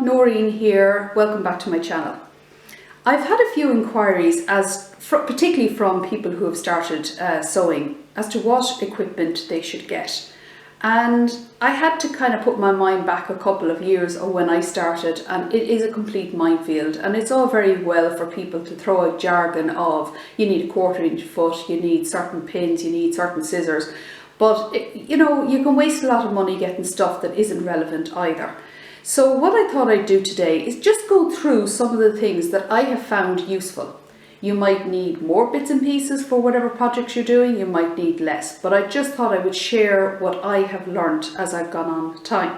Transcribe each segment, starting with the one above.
everyone, Noreen here. Welcome back to my channel. I've had a few inquiries, particularly from people who have started sewing, as to what equipment they should get. And I had to kind of put my mind back a couple of years of when I started, and it is a complete minefield. And it's all very well for people to throw out jargon of you need a 1/4 inch foot, you need certain pins, you need certain scissors. But you know, you can waste a lot of money getting stuff that isn't relevant either. So what I thought I'd do today is just go through some of the things that I have found useful. You might need more bits and pieces for whatever projects you're doing, you might need less, but I just thought I would share what I have learnt as I've gone on with time.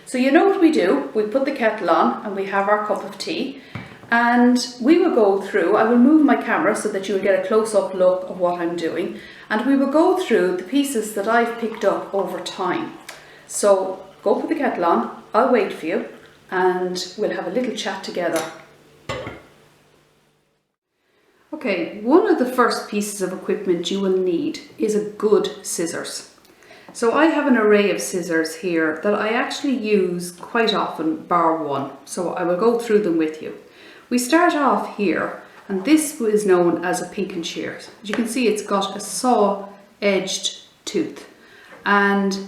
So you know what we do, we put the kettle on and we have our cup of tea, and we will go through, I will move my camera so that you will get a close-up look of what I'm doing, and we will go through the pieces that I've picked up over time. So go put the kettle on, I'll wait for you, and we'll have a little chat together. Okay, one of the first pieces of equipment you will need is a good scissors. So I have an array of scissors here that I actually use quite often, bar one. So I will go through them with you. We start off here, and this is known as a pink and shear. As you can see, it's got a saw-edged tooth. And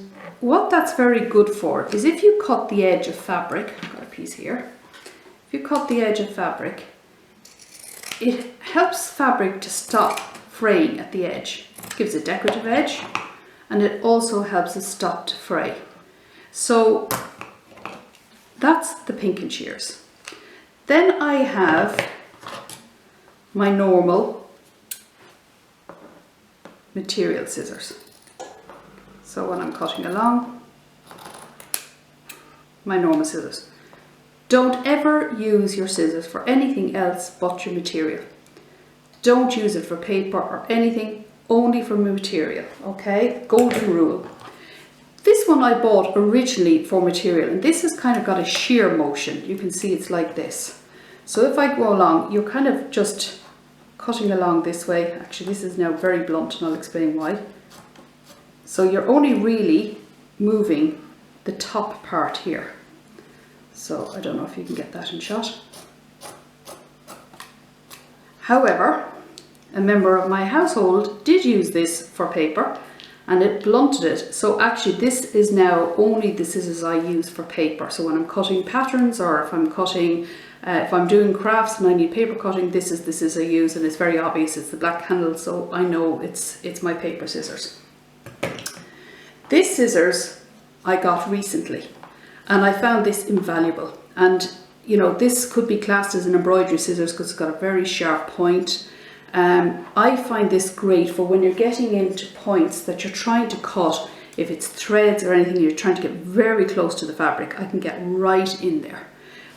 what that's very good for is if you cut the edge of fabric, I've got a piece here, if you cut the edge of fabric, it helps fabric to stop fraying at the edge. It gives a decorative edge, and it also helps it stop to fray. So that's the pink and shears. Then I have my normal material scissors. So when I'm cutting along, my normal scissors. Don't ever use your scissors for anything else but your material. Don't use it for paper or anything, only for material, okay? Golden rule. This one I bought originally for material, and this has kind of got a shear motion. You can see it's like this. So if I go along, you're kind of just cutting along this way. Actually, this is now very blunt, and I'll explain why. So you're only really moving the top part here. So I don't know if you can get that in shot. However, a member of my household did use this for paper, and it blunted it. So actually this is now only the scissors I use for paper. So when I'm cutting patterns, or if I'm cutting, if I'm doing crafts and I need paper cutting, this is the scissors I use, and it's very obvious, it's the black handle, so I know it's my paper scissors. This scissors I got recently, and I found this invaluable. And you know, this could be classed as an embroidery scissors because it's got a very sharp point. I find this great for when you're getting into points that you're trying to cut. If it's threads or anything, you're trying to get very close to the fabric, I can get right in there.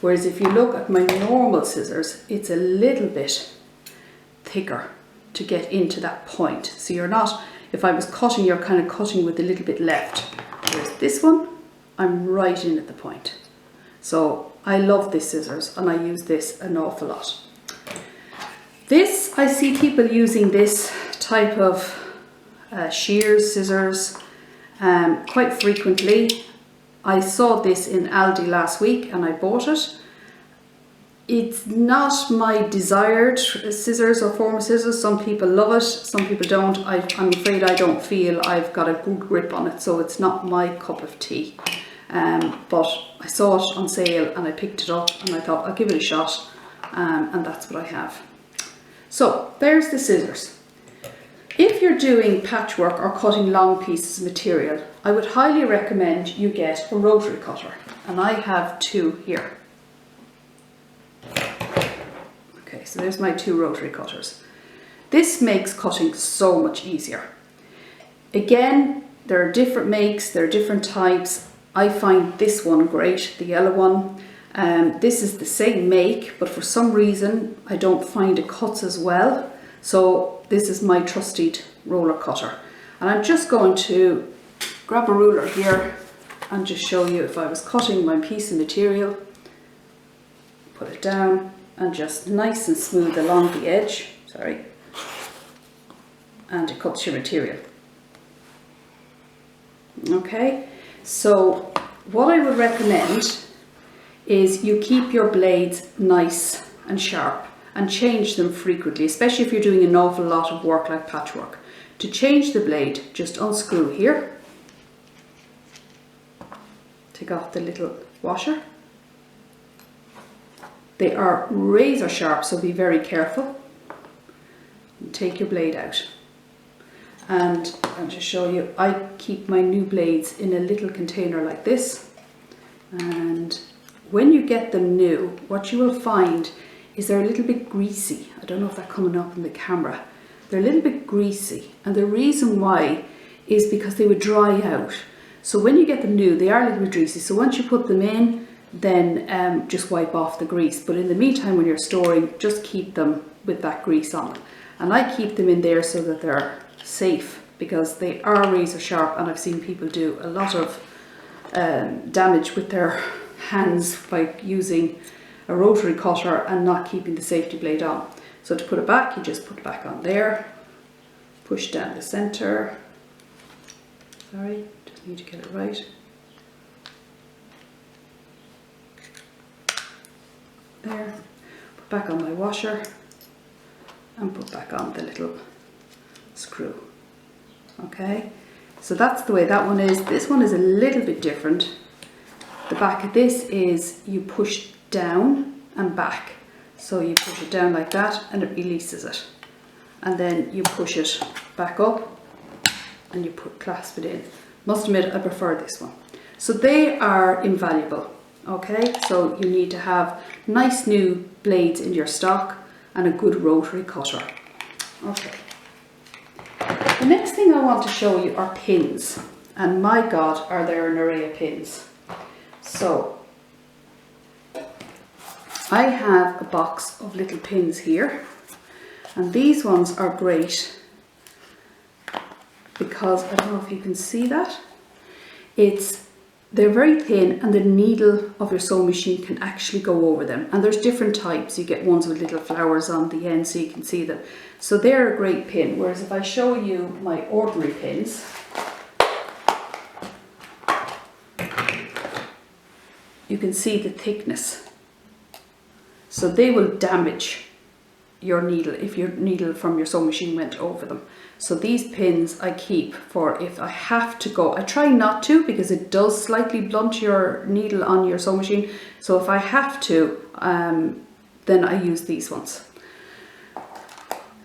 Whereas if you look at my normal scissors, it's a little bit thicker to get into that point. So you're not, if I was cutting, you're kind of cutting with a little bit left. Whereas this one, I'm right in at the point. So I love this scissors, and I use this an awful lot. This, I see people using this type of shears scissors quite frequently. I saw this in Aldi last week and I bought it. It's not my desired scissors or form of scissors. Some people love it, some people don't. I'm afraid I don't feel I've got a good grip on it, so it's not my cup of tea. But I saw it on sale and I picked it up and I thought I'll give it a shot, and that's what I have. So there's the scissors. If you're doing patchwork or cutting long pieces of material, I would highly recommend you get a rotary cutter, and I have two here. Okay, so there's my two rotary cutters. This makes cutting so much easier. Again, there are different makes, there are different types. I find this one great, the yellow one. This is the same make, but for some reason I don't find it cuts as well. So this is my trusted roller cutter. And I'm just going to grab a ruler here and just show you if I was cutting my piece of material, put it down and just nice and smooth along the edge, sorry, and it cuts your material. Okay, so what I would recommend is you keep your blades nice and sharp and change them frequently, especially if you're doing an awful lot of work like patchwork. To change the blade, just unscrew here, take off the little washer. They are razor sharp, so be very careful. And take your blade out. And I'll just show you, I keep my new blades in a little container like this. And when you get them new, what you will find is they're a little bit greasy. I don't know if that's coming up in the camera. They're a little bit greasy, and the reason why is because they would dry out. So when you get them new, they are a little bit greasy. So once you put them in, then just wipe off the grease. But in the meantime, when you're storing, just keep them with that grease on. And I keep them in there so that they're safe, because they are razor sharp, and I've seen people do a lot of damage with their hands by using a rotary cutter and not keeping the safety blade on. So to put it back, you just put it back on there, push down the center. Sorry, just need to get it right. There, put back on my washer and put back on the little screw. Okay, so that's the way that one is. This one is a little bit different. The back of this is you push down and back. So you push it down like that and it releases it. And then you push it back up and you clasp it in. Must admit, I prefer this one. So they are invaluable. Okay, so you need to have nice new blades in your stock and a good rotary cutter. Okay. The next thing I want to show you are pins. And my God, are there an array of pins. So I have a box of little pins here, and these ones are great because, I don't know if you can see that, they're very thin, and the needle of your sewing machine can actually go over them. And there's different types. You get ones with little flowers on the end so you can see them. So they're a great pin. Whereas if I show you my ordinary pins, you can see the thickness. So they will damage your needle if your needle from your sewing machine went over them. So these pins I keep for if I have to go. I try not to, because it does slightly blunt your needle on your sewing machine. So if I have to, then I use these ones.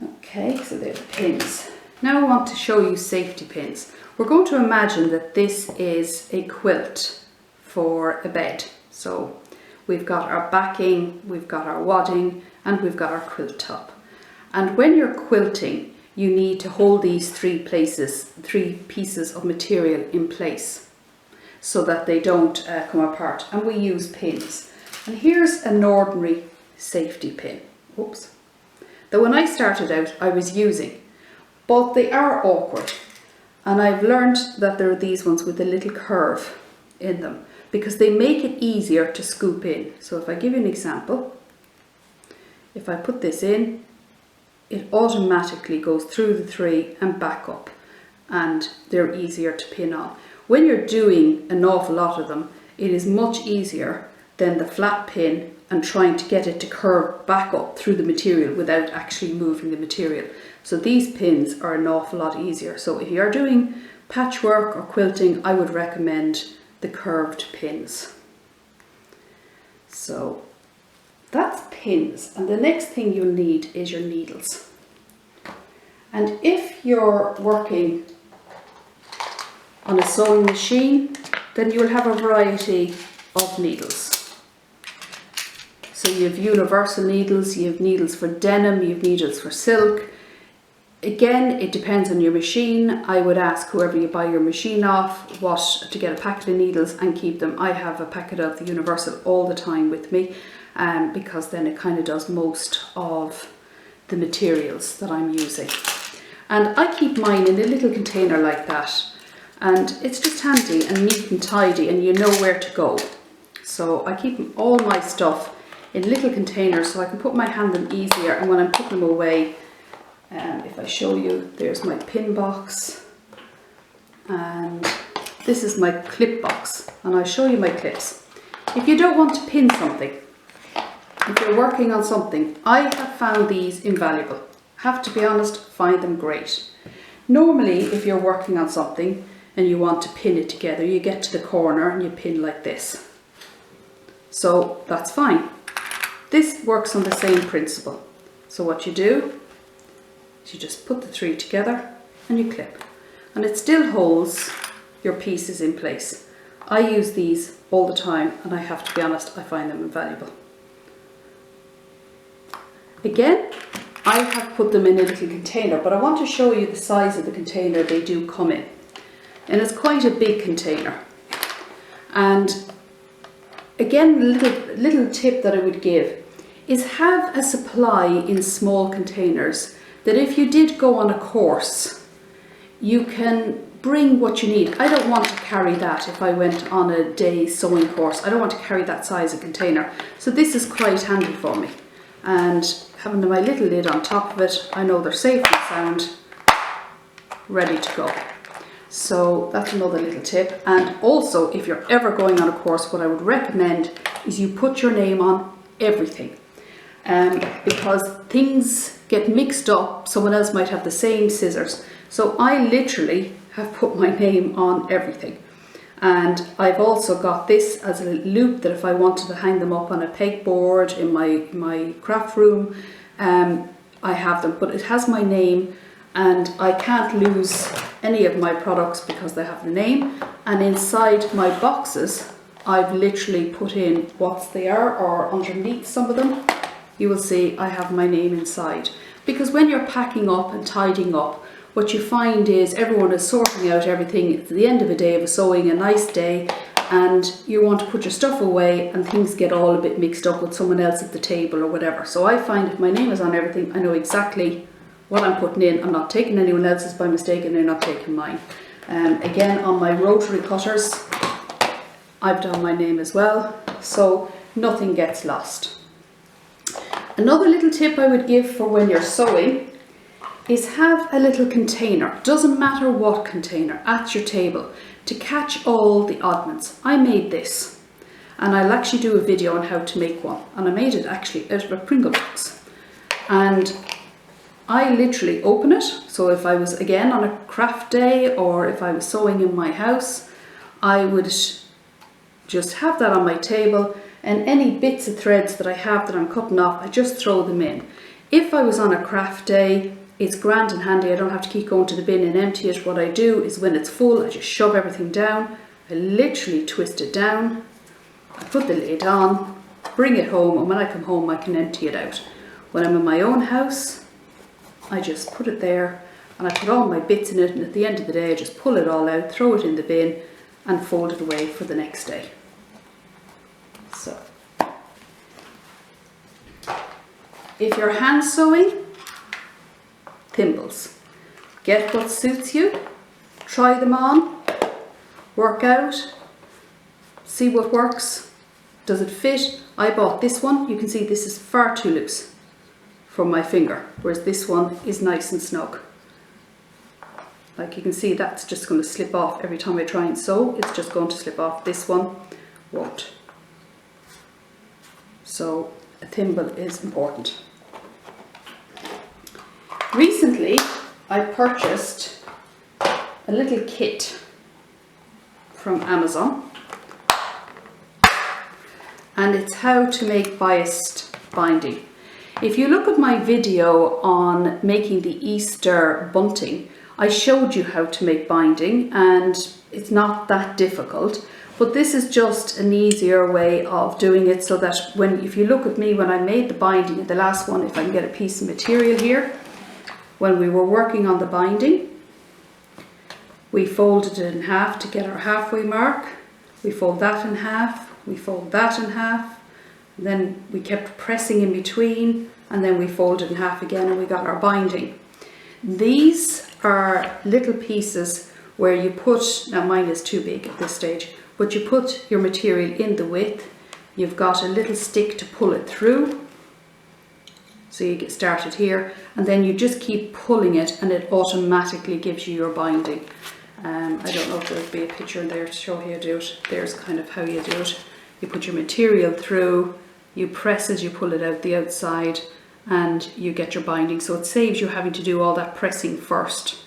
Okay, so they're the pins. Now I want to show you safety pins. We're going to imagine that this is a quilt for a bed. So we've got our backing, we've got our wadding, and we've got our quilt top. And when you're quilting, you need to hold these three pieces of material in place so that they don't come apart. And we use pins. And here's an ordinary safety pin. Oops. That when I started out, I was using, but they are awkward. And I've learned that there are these ones with a little curve in them, because they make it easier to scoop in. So if I give you an example, if I put this in, it automatically goes through the three and back up, and they're easier to pin on. When you're doing an awful lot of them, it is much easier than the flat pin and trying to get it to curve back up through the material without actually moving the material. So these pins are an awful lot easier. So if you're doing patchwork or quilting, I would recommend the curved pins. So that's pins, and the next thing you'll need is your needles. And if you're working on a sewing machine, then you'll have a variety of needles. So you have universal needles, you have needles for denim, you have needles for silk. Again, it depends on your machine. I would ask whoever you buy your machine off to get a packet of needles and keep them. I have a packet of the universal all the time with me, because then it kind of does most of the materials that I'm using. And I keep mine in a little container like that, and it's just handy and neat and tidy, and you know where to go. So I keep all my stuff in little containers so I can put my hand in easier, and when I'm putting them away, if I show you, there's my pin box, and this is my clip box, and I'll show you my clips. If you don't want to pin something, if you're working on something, I have found these invaluable. Have to be honest, find them great. Normally, if you're working on something and you want to pin it together, you get to the corner and you pin like this. So that's fine. This works on the same principle. So what you do is you just put the three together and you clip. And it still holds your pieces in place. I use these all the time and I have to be honest, I find them invaluable. Again, I have put them in a little container, but I want to show you the size of the container they do come in. And it's quite a big container. And again, a little tip that I would give is have a supply in small containers that if you did go on a course, you can bring what you need. I don't want to carry that if I went on a day sewing course. I don't want to carry that size of container. So this is quite handy for me. And having my little lid on top of it, I know they're safe and sound, ready to go. So that's another little tip. And also, if you're ever going on a course, what I would recommend is you put your name on everything. Because things get mixed up, someone else might have the same scissors. So I literally have put my name on everything. And I've also got this as a loop that if I wanted to hang them up on a pegboard in my craft room, I have them, but it has my name and I can't lose any of my products because they have the name. And inside my boxes, I've literally put in what they are, or underneath some of them, you will see I have my name inside. Because when you're packing up and tidying up, what you find is everyone is sorting out everything. It's the end of a day of a sewing, a nice day, and you want to put your stuff away and things get all a bit mixed up with someone else at the table or whatever. So I find if my name is on everything, I know exactly what I'm putting in. I'm not taking anyone else's by mistake and they're not taking mine. Again, on my rotary cutters, I've done my name as well, so nothing gets lost. Another little tip I would give for when you're sewing is have a little container, doesn't matter what container, at your table to catch all the oddments. I made this and I'll actually do a video on how to make one, and I made it actually out of a Pringle box. And I literally open it, so if I was again on a craft day or if I was sewing in my house, I would just have that on my table, and any bits of threads that I have that I'm cutting off, I just throw them in. If I was on a craft day, it's grand and handy, I don't have to keep going to the bin and empty it. What I do is when it's full, I just shove everything down, I literally twist it down, I put the lid on, bring it home, and when I come home I can empty it out. When I'm in my own house, I just put it there and I put all my bits in it, and at the end of the day I just pull it all out, throw it in the bin and fold it away for the next day. So, if you're hand sewing, thimbles. Get what suits you, try them on, work out, see what works. Does it fit? I bought this one. You can see this is far too loose for my finger, whereas this one is nice and snug. Like you can see, that's just going to slip off every time I try and sew. It's just going to slip off. This one won't. So a thimble is important. Recently, I purchased a little kit from Amazon, and it's how to make biased binding. If you look at my video on making the Easter bunting, I showed you how to make binding, and it's not that difficult, but this is just an easier way of doing it, so that if you look at me when I made the binding, the last one, if I can get a piece of material here, when we were working on the binding, we folded it in half to get our halfway mark. We fold that in half, we fold that in half, and then we kept pressing in between, and then we folded in half again and we got our binding. These are little pieces where you put, now mine is too big at this stage, but you put your material in the width, you've got a little stick to pull it through. So you get started here, and then you just keep pulling it and it automatically gives you your binding. I don't know if there'll be a picture in there to show how you do it. There's kind of how you do it. you put your material through, you press as you pull it out the outside, and you get your binding. So it saves you having to do all that pressing first.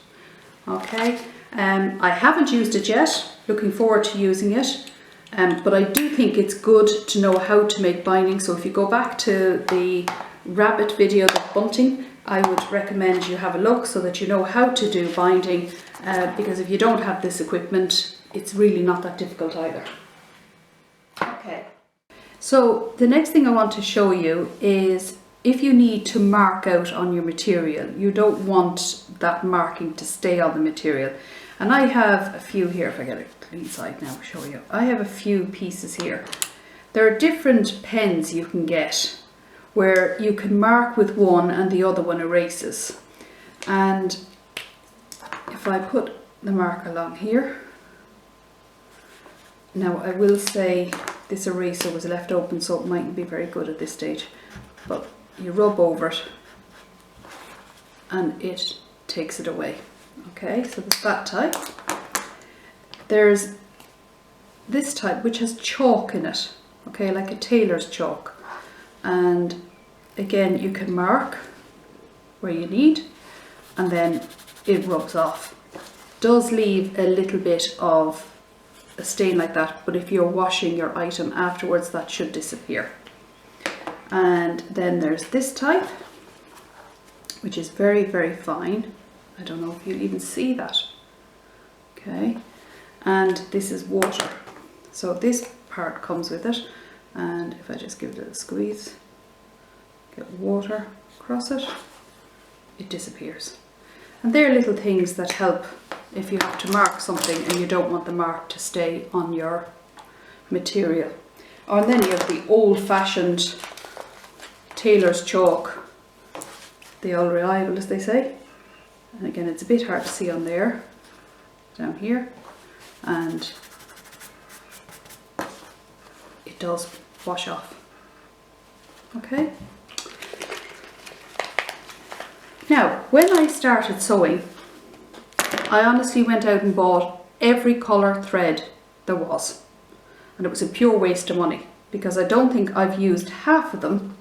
Okay, I haven't used it yet, looking forward to using it, but I do think it's good to know how to make binding. So if you go back to the rabbit video, the bunting, I would recommend you have a look so that you know how to do binding, because if you don't have this equipment, it's really not that difficult either. Okay, so the next thing I want to show you is if you need to mark out on your material, you don't want that marking to stay on the material. And I have a few here, if I get a clean side now, I'll show you. I have a few pieces here. There are different pens you can get where you can mark with one and the other one erases. And if I put the mark along here, now I will say this eraser was left open, so it mightn't be very good at this stage, but you rub over it and it takes it away. Okay, so there's that type. There's this type which has chalk in it, okay, like a tailor's chalk. And again, you can mark where you need and then it rubs off. Does leave a little bit of a stain like that, but if you're washing your item afterwards, that should disappear. And then there's this type, which is very, very fine. I don't know if you'll even see that. Okay, and this is water. So this part comes with it, and if I just give it a squeeze, get water across it, it disappears. And they're little things that help if you have to mark something and you don't want the mark to stay on your material. Or then you have the old-fashioned tailor's chalk, the all reliable, as they say. And again, it's a bit hard to see on there, down here, and it does wash off. Okay. Now, when I started sewing, I honestly went out and bought every colour thread there was, and it was a pure waste of money because I don't think I've used half of them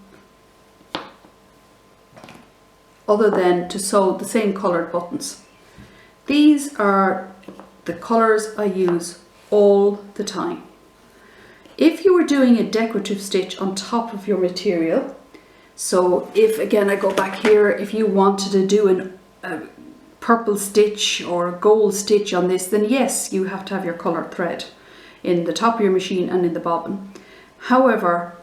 other than to sew the same coloured buttons. These are the colours I use all the time. If you were doing a decorative stitch on top of your material, so if again I go back here, if you wanted to do a purple stitch or a gold stitch on this, then yes, you have to have your coloured thread in the top of your machine and in the bobbin. However,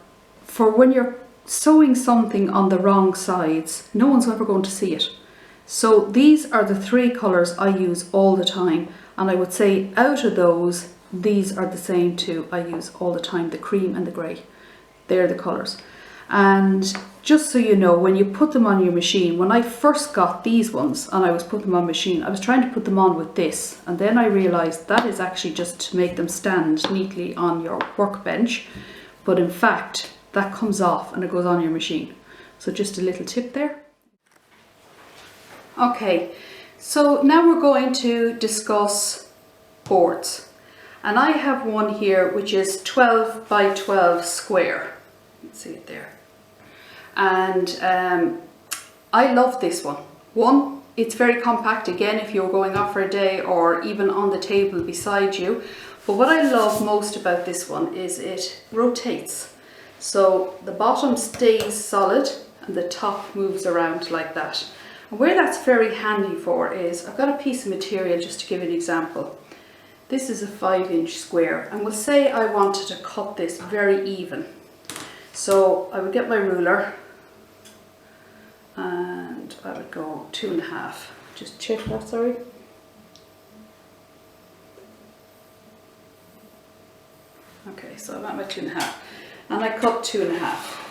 for when you're sewing something on the wrong sides, no one's ever going to see it. So these are the three colours I use all the time, and I would say out of those, these are the same two I use all the time, the cream and the grey. They're the colours. And just so you know, when you put them on your machine, when I first got these ones and I was putting them on machine, I was trying to put them on with this, and then I realised that is actually just to make them stand neatly on your workbench, but in fact that comes off and it goes on your machine. So just a little tip there. Okay, so now we're going to discuss boards, and I have one here which is 12 by 12 square. You can see it there. And I love this one. One, it's very compact, again, if you're going off for a day or even on the table beside you. But what I love most about this one is it rotates. So the bottom stays solid and the top moves around like that. And where that's very handy for is, I've got a piece of material just to give an example. This is a 5-inch square, and we'll say I wanted to cut this very even. So I would get my ruler and I would go 2.5. Just check that, sorry. Okay, so I'm at my 2.5. And I cut 2.5.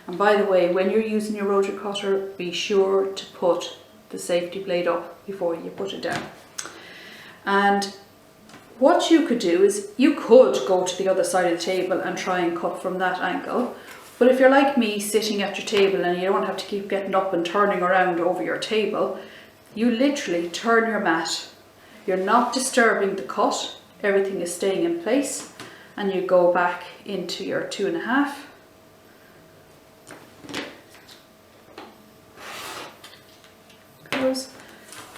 And by the way, when you're using your rotary cutter, be sure to put the safety blade up before you put it down. And what you could do is you could go to the other side of the table and try and cut from that angle. But if you're like me, sitting at your table and you don't have to keep getting up and turning around over your table, you literally turn your mat. You're not disturbing the cut, everything is staying in place, and you go back into your 2.5.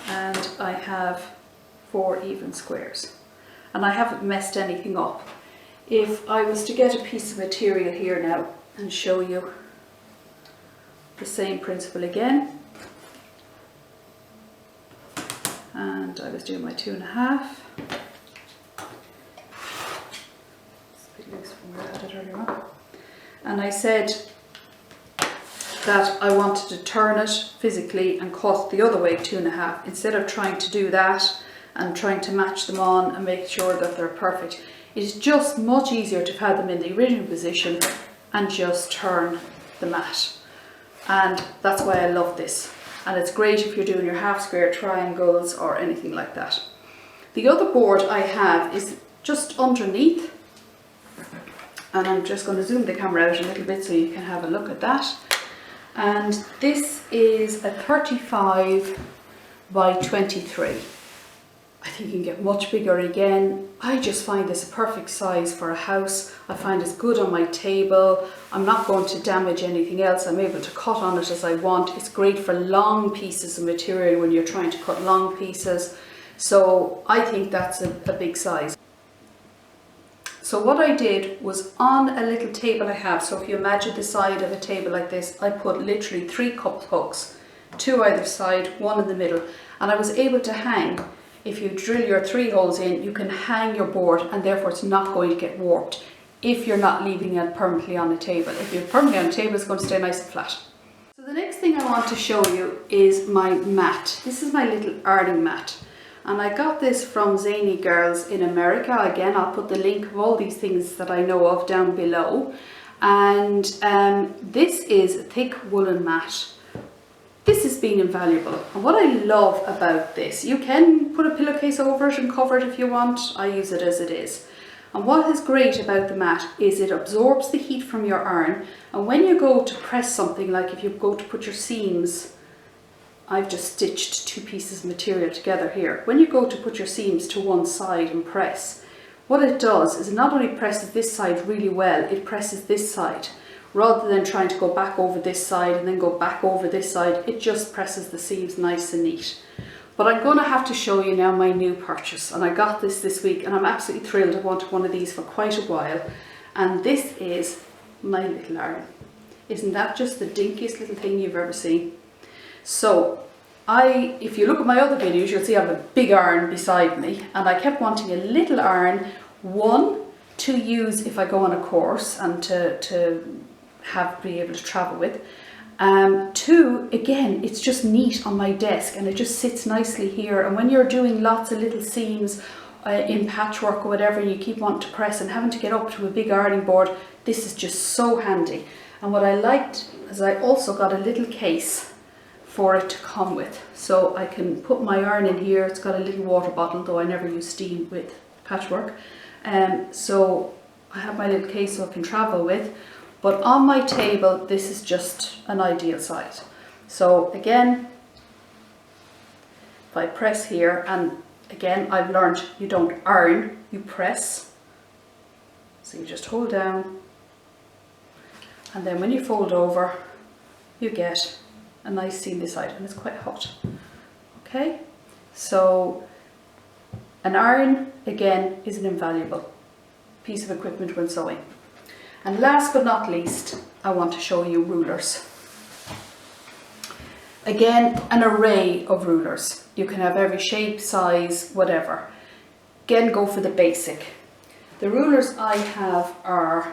And I have 4 even squares, and I haven't messed anything up. If I was to get a piece of material here now and show you the same principle again, and I was doing my 2.5, it's a bit loose from where I had it earlier on, and I said that I wanted to turn it physically and cut the other way 2.5, instead of trying to do that and trying to match them on and make sure that they're perfect. It's just much easier to have them in the original position and just turn the mat. And that's why I love this. And it's great if you're doing your half square triangles or anything like that. The other board I have is just underneath, and I'm just going to zoom the camera out a little bit so you can have a look at that. And this is a 35 by 23. I think you can get much bigger again. I just find this a perfect size for a house. I find it's good on my table. I'm not going to damage anything else. I'm able to cut on it as I want. It's great for long pieces of material when you're trying to cut long pieces. So I think that's a big size. So what I did was, on a little table I have, so if you imagine the side of a table like this, I put literally 3 cup hooks, 2 either side, 1 in the middle, and I was able to hang. If you drill your 3 holes in, you can hang your board, and therefore it's not going to get warped if you're not leaving it permanently on the table. If you're permanently on the table, it's going to stay nice and flat. So the next thing I want to show you is my mat. This is my little ironing mat. And I got this from Zany Girls in America. Again, I'll put the link of all these things that I know of down below. And this is a thick woolen mat. This has been invaluable. And what I love about this, you can put a pillowcase over it and cover it if you want. I use it as it is. And what is great about the mat is it absorbs the heat from your iron. And when you go to press something, like if you go to put your seams, I've just stitched 2 pieces of material together here. When you go to put your seams to one side and press, what it does is it not only presses this side really well, it presses this side. Rather than trying to go back over this side and then go back over this side, it just presses the seams nice and neat. But I'm going to have to show you now my new purchase, and I got this week and I'm absolutely thrilled. I wanted one of these for quite a while, and this is my little iron. Isn't that just the dinkiest little thing you've ever seen? So if you look at my other videos, you'll see I have a big iron beside me, and I kept wanting a little iron, one to use if I go on a course and to be able to travel with. 2, again, it's just neat on my desk and it just sits nicely here, and when you're doing lots of little seams in patchwork or whatever, and you keep wanting to press and having to get up to a big ironing board, this is just so handy. And what I liked is I also got a little case for it to come with, so I can put my iron in here. It's got a little water bottle, though I never use steam with patchwork, so I have my little case so I can travel with. But on my table, this is just an ideal size. So again, if I press here, and again, I've learned you don't iron, you press. So you just hold down, and then when you fold over, you get a nice seam side, and it's quite hot. Okay, so an iron, again, is an invaluable piece of equipment when sewing. And last but not least, I want to show you rulers. Again, an array of rulers. You can have every shape, size, whatever. Again, go for the basic. The rulers I have are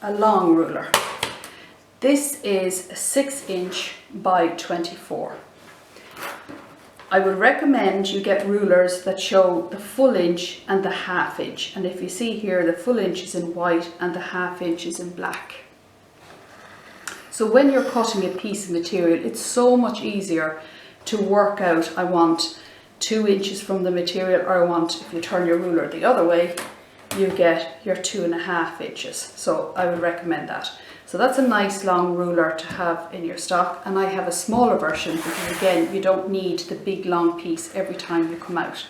a long ruler. This is a 6" by 24. I would recommend you get rulers that show the full inch and the ½ inch. And if you see here, the full inch is in white and the ½ inch is in black. So when you're cutting a piece of material, it's so much easier to work out, I want 2 inches from the material, or I want, if you turn your ruler the other way, you get your 2½ inches. So I would recommend that. So that's a nice long ruler to have in your stock, and I have a smaller version because again, you don't need the big long piece every time you come out.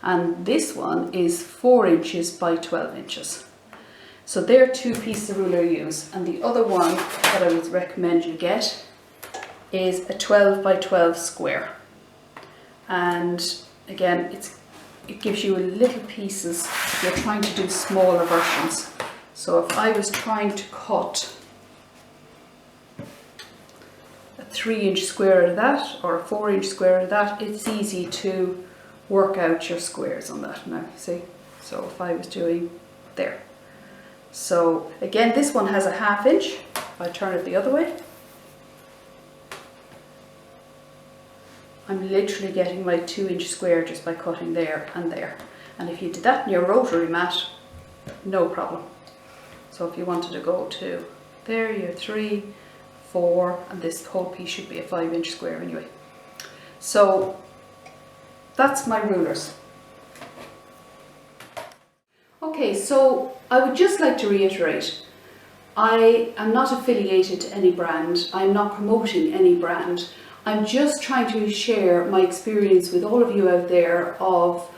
and this one is 4 inches by 12 inches. So there are 2 pieces of ruler you use, and the other one that I would recommend you get is a 12 by 12 square. And again, it gives you little pieces. You're trying to do smaller versions. So if I was trying to cut a 3-inch square out of that, or a 4-inch square out of that, it's easy to work out your squares on that now, see? So if I was doing there. So again, this one has a 1/2 inch. If I turn it the other way, I'm literally getting my 2-inch square just by cutting there and there. And if you did that in your rotary mat, no problem. So if you wanted to go to there, you're 3, 4, and this whole piece should be a 5-inch square anyway. So that's my rulers. Okay, so I would just like to reiterate, I am not affiliated to any brand. I'm not promoting any brand. I'm just trying to share my experience with all of you out there of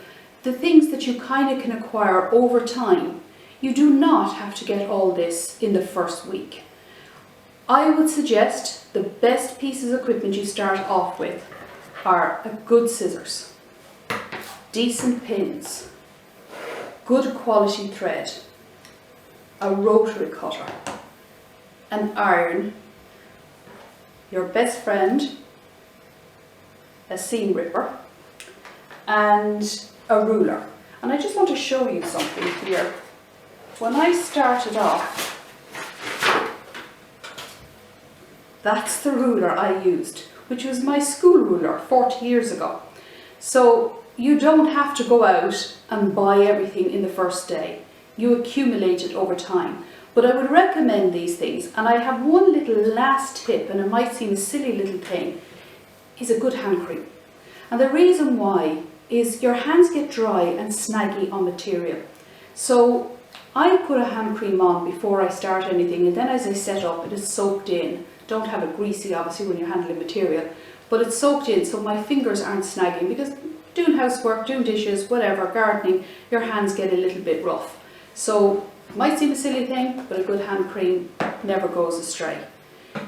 the things that you kind of can acquire over time. You do not have to get all this in the first week. I would suggest the best pieces of equipment you start off with are a good scissors, decent pins, good quality thread, a rotary cutter, an iron, your best friend, a seam ripper, and a ruler. And I just want to show you something here. When I started off, that's the ruler I used, which was my school ruler 40 years ago. So you don't have to go out and buy everything in the first day. You accumulate it over time. But I would recommend these things, and I have one little last tip, and it might seem a silly little thing, is a good hand cream. And the reason why is your hands get dry and snaggy on material. So I put a hand cream on before I start anything, and then as I set up, it is soaked in. Don't have it greasy obviously when you're handling material, but it's soaked in so my fingers aren't snagging, because doing housework, doing dishes, whatever, gardening, your hands get a little bit rough. So it might seem a silly thing, but a good hand cream never goes astray.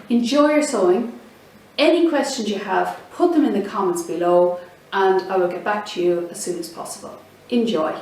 Enjoy your sewing. Any questions you have, put them in the comments below, and I will get back to you as soon as possible. Enjoy.